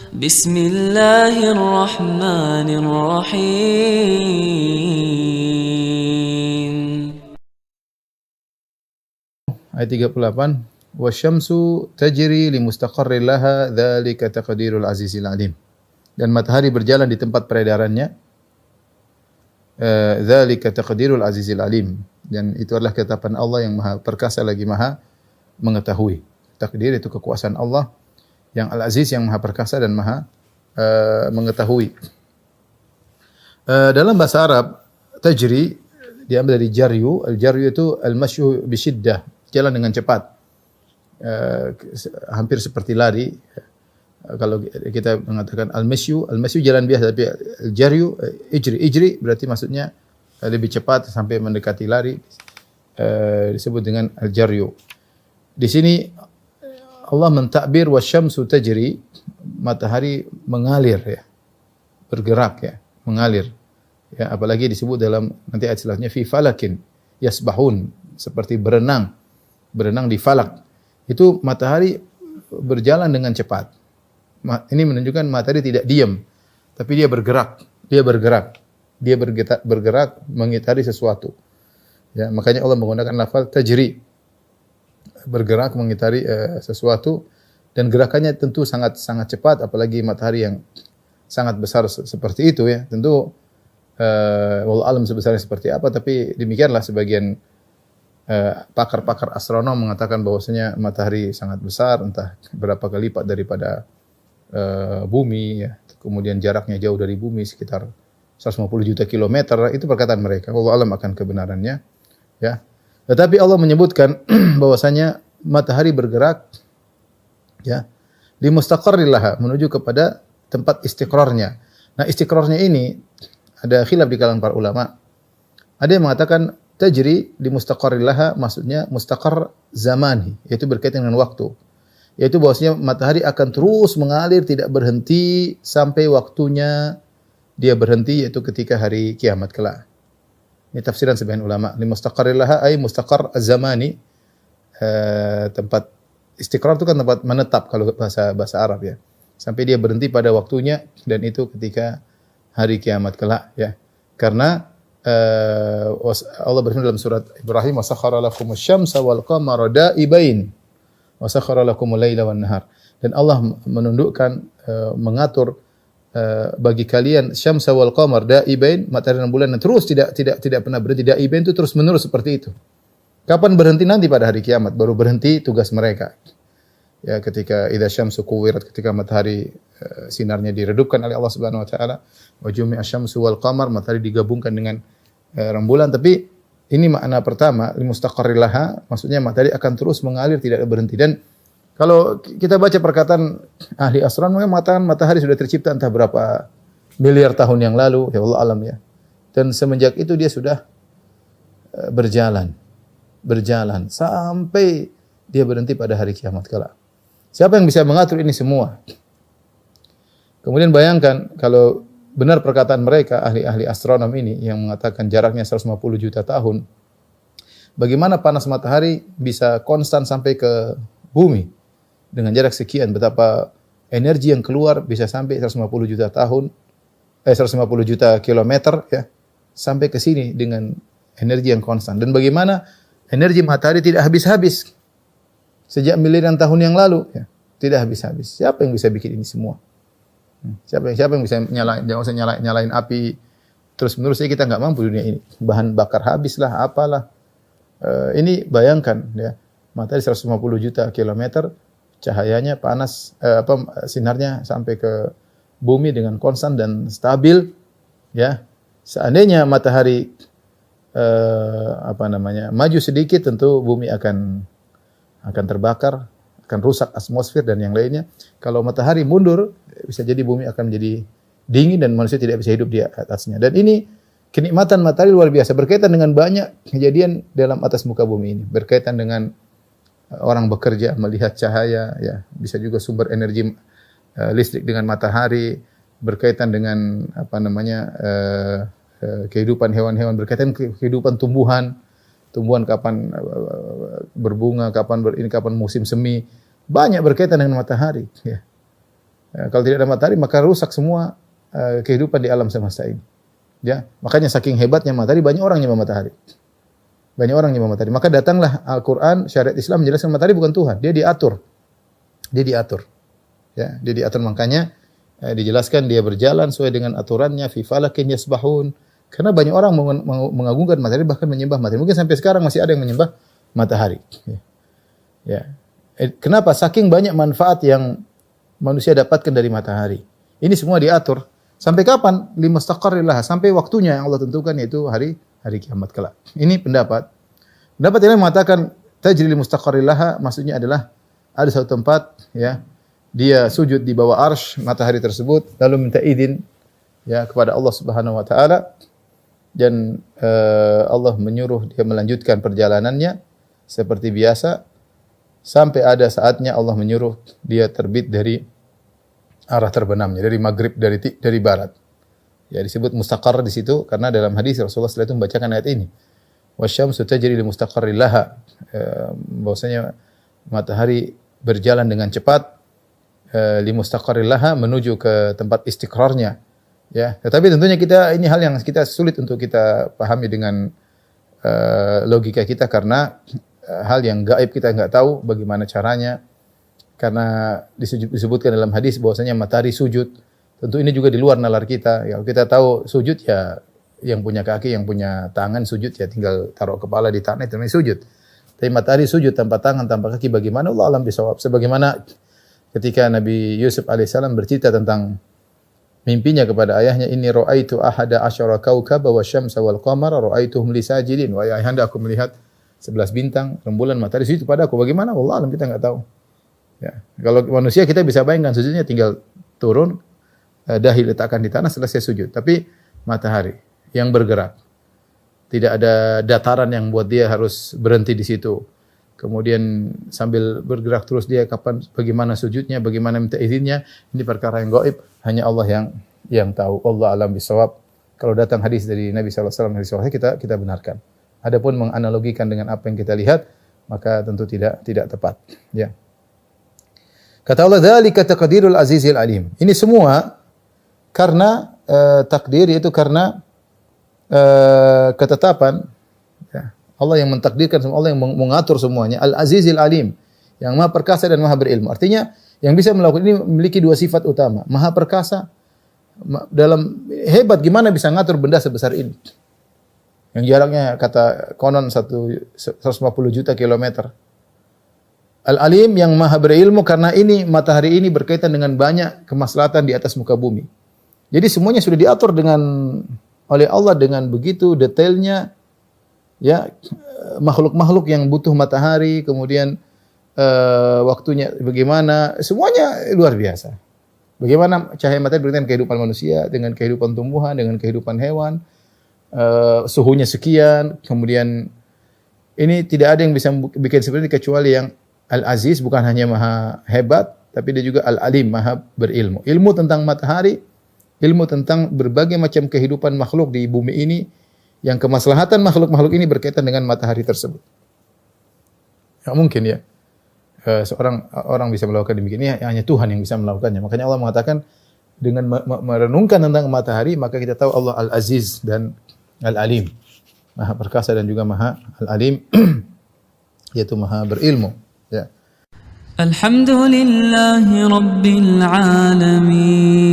Bismillahirrahmanirrahim. Ayat 38, wasyamsu tajri limustaqarrin laha dzalika taqdirul azizil alim. Dan matahari berjalan di tempat peredarannya, dzalika taqdirul azizil alim. Dan itu adalah ketetapan Allah yang Maha Perkasa lagi Maha Mengetahui. Takdir itu kekuasaan Allah yang Al-Aziz, yang Maha Perkasa dan Maha Mengetahui. Dalam bahasa Arab, tajri diambil dari jaryu. Al-jaryu itu al-masyu bisyiddah, jalan dengan cepat. Hampir seperti lari. Kalau kita mengatakan al-masyu jalan biasa, tapi al-jaryu ijri berarti maksudnya lebih cepat sampai mendekati lari, disebut dengan al-jaryu. Di sini Allah mentakbir wasyamsu tajri, matahari mengalir ya, bergerak ya, mengalir. Ya, apalagi disebut dalam nanti ayat selanjutnya fi falakin yasbahun, seperti berenang di falak. Itu matahari berjalan dengan cepat. Ini menunjukkan matahari tidak diam, tapi dia bergerak. Dia bergerak mengitari sesuatu. Ya, makanya Allah menggunakan lafal tajri. Bergerak mengitari sesuatu, dan gerakannya tentu sangat cepat, apalagi matahari yang sangat besar seperti itu ya. Tentu wallahu alam sebesarnya seperti apa, tapi demikianlah sebagian pakar-pakar astronom mengatakan bahwasanya matahari sangat besar, entah berapa kali lipat daripada bumi ya. Kemudian jaraknya jauh dari bumi sekitar 150 juta kilometer, itu perkataan mereka. Wallahu alam akan kebenarannya ya. Tetapi Allah menyebutkan bahwasanya matahari bergerak ya, li mustaqarril laha, menuju kepada tempat istiqrarnya. Nah, istiqrarnya ini ada khilaf di kalangan para ulama. Ada yang mengatakan tajri li mustaqarril laha, maksudnya mustaqar zamani, yaitu berkaitan dengan waktu. Yaitu bahwasanya matahari akan terus mengalir tidak berhenti sampai waktunya dia berhenti, yaitu ketika hari kiamat kelak. Ini tafsiran sebagian ulama. Li mustaqarril laha ay mustaqar az-zamani. Tempat istiqrar itu kan tempat menetap kalau bahasa Arab ya. Sampai dia berhenti pada waktunya, dan itu ketika hari kiamat kelak ya. Karena Allah berfirman dalam surat Ibrahim, wa sakhkhara lakumus syamsa wal qamara da'ibain wa sakhkhara lakumul laila wan nahar. Dan Allah menundukkan, mengatur bagi kalian syamsa wal qamar da'ibain, matahari dan bulan, terus tidak pernah berhenti. Da'ibain itu terus menerus seperti itu. Kapan berhenti? Nanti pada hari kiamat baru berhenti tugas mereka. Ya, ketika idza syamsu kuwirat, ketika matahari sinarnya diredupkan oleh Allah Subhanahu wa taala, wa jumi'a syamsu wal qamar, matahari digabungkan dengan rembulan. Tapi ini makna pertama, mustaqarril laha, maksudnya matahari akan terus mengalir tidak berhenti. Dan kalau kita baca perkataan ahli astronomi mengatakan matahari sudah tercipta entah berapa miliar tahun yang lalu, ya Allah alam ya. Dan semenjak itu dia sudah berjalan sampai dia berhenti pada hari kiamat kelak. Siapa yang bisa mengatur ini semua? Kemudian bayangkan kalau benar perkataan mereka ahli-ahli astronom ini yang mengatakan jaraknya 150 juta tahun. Bagaimana panas matahari bisa konstan sampai ke bumi dengan jarak sekian? Betapa energi yang keluar bisa sampai 150 juta tahun, 150 juta kilometer ya, sampai ke sini dengan energi yang konstan. Dan bagaimana energi matahari tidak habis-habis sejak miliaran tahun yang lalu ya, tidak habis-habis. Siapa yang bisa bikin ini semua? Siapa yang bisa nyalain? Jangan usah nyalain api terus-menerus, kita nggak mampu dunia ini. Bahan bakar habislah, apalah. Ini bayangkan ya, matahari 150 juta kilometer, cahayanya panas, sinarnya sampai ke bumi dengan konstan dan stabil ya. Seandainya matahari maju sedikit, tentu bumi akan terbakar, akan rusak atmosfer dan yang lainnya. Kalau matahari mundur, bisa jadi bumi akan menjadi dingin dan manusia tidak bisa hidup di atasnya. Dan ini kenikmatan matahari luar biasa, berkaitan dengan banyak kejadian dalam atas muka bumi ini. Berkaitan dengan orang bekerja, melihat cahaya, ya, bisa juga sumber energi listrik dengan matahari, berkaitan dengan kehidupan hewan-hewan, berkaitan kehidupan tumbuhan kapan berbunga, kapan musim semi, banyak berkaitan dengan matahari. Ya. Kalau tidak ada matahari maka rusak semua kehidupan di alam semesta ini. Ya, makanya saking hebatnya matahari banyak orang nyembah matahari. Banyak orang nyembah matahari. Maka datanglah Al-Qur'an, syariat Islam menjelaskan matahari bukan Tuhan, dia diatur. Dia diatur. Ya, dia diatur makanya dijelaskan dia berjalan sesuai dengan aturannya fi falakin yasbahun. Karena banyak orang mengagungkan matahari bahkan menyembah matahari. Mungkin sampai sekarang masih ada yang menyembah matahari. Ya. Kenapa? Saking banyak manfaat yang manusia dapatkan dari matahari. Ini semua diatur. Sampai kapan? Limustaqarrillah. Sampai waktunya yang Allah tentukan yaitu hari kiamat kelak. Ini pendapat. Pendapat yang mengatakan tajri limustaqarrillah maksudnya adalah ada satu tempat ya, dia sujud di bawah arsy matahari tersebut lalu minta izin ya kepada Allah Subhanahu wa taala dan Allah menyuruh dia melanjutkan perjalanannya seperti biasa sampai ada saatnya Allah menyuruh dia terbit dari arah terbenamnya, dari maghrib, dari barat. Ya disebut mustaqar di situ karena dalam hadis Rasulullah SAW itu membacakan ayat ini. Wasyamsu tajri li mustaqarrin laha. Bahwasanya matahari berjalan dengan cepat li mustaqarrin laha menuju ke tempat istiqrarnya. Ya, tetapi tentunya ini hal yang kita sulit untuk kita pahami dengan logika kita karena hal yang gaib kita enggak tahu bagaimana caranya. Karena disebutkan dalam hadis bahwasanya matahari sujud. Tentu ini juga di luar nalar kita. Ya, kita tahu sujud ya yang punya kaki, yang punya tangan sujud ya tinggal taruh kepala di tanah itu namanya sujud. Tapi matahari sujud tanpa tangan, tanpa kaki bagaimana? Allah alam bisawab. Sebagaimana ketika Nabi Yusuf alaihissalam bercerita tentang mimpinya kepada ayahnya, inni ra'aitu ahada asyara kaukaba wasyamsa wal qamara ra'aituhum li sajidin. Wahai ayahanda aku melihat 11 bintang, rembulan, matahari sujud padaku. Bagaimana? Allah alam kita enggak tahu. Ya. Kalau manusia kita bisa bayangkan sujudnya tinggal turun, dahi letakkan di tanah selesai sujud. Tapi matahari yang bergerak. Tidak ada dataran yang buat dia harus berhenti di situ. Kemudian sambil bergerak terus dia bagaimana sujudnya, bagaimana minta izinnya. Ini perkara yang gaib, hanya Allah yang tahu. Allah alam bisawab. Kalau datang hadis dari Nabi sallallahu alaihi wasallam kita benarkan. Adapun menganalogikan dengan apa yang kita lihat, maka tentu tidak tepat. Ya. Kata Allah, dzalika taqdirul azizil alim. Ini semua karena takdir, yaitu karena ketetapan ya. Allah yang mentakdirkan semua, Allah yang mengatur semuanya. Al-Azizil Alim, yang Maha Perkasa dan Maha Berilmu. Artinya yang bisa melakukan ini memiliki dua sifat utama. Maha Perkasa dalam hebat, gimana bisa ngatur benda sebesar ini? Yang jaraknya kata konon 150 juta kilometer. Al-Alim yang Maha Berilmu karena ini matahari ini berkaitan dengan banyak kemaslahatan di atas muka bumi. Jadi semuanya sudah diatur oleh Allah dengan begitu detailnya. Ya, makhluk-makhluk yang butuh matahari, kemudian waktunya bagaimana, semuanya luar biasa. Bagaimana cahaya matahari berkaitan dengan kehidupan manusia, dengan kehidupan tumbuhan, dengan kehidupan hewan, suhunya sekian, kemudian ini tidak ada yang bisa bikin seperti ini kecuali yang Al-Aziz, bukan hanya maha hebat, tapi dia juga Al-Alim, maha berilmu. Ilmu tentang matahari, ilmu tentang berbagai macam kehidupan makhluk di bumi ini, yang kemaslahatan makhluk-makhluk ini berkaitan dengan matahari tersebut. Ya, mungkin ya, orang bisa melakukan demikian. Ini hanya Tuhan yang bisa melakukannya. Makanya Allah mengatakan, dengan merenungkan tentang matahari, maka kita tahu Allah Al-Aziz dan Al-Alim. Maha perkasa dan juga maha Al-Alim, yaitu maha berilmu. Ya. Alhamdulillahi Rabbil Alamin.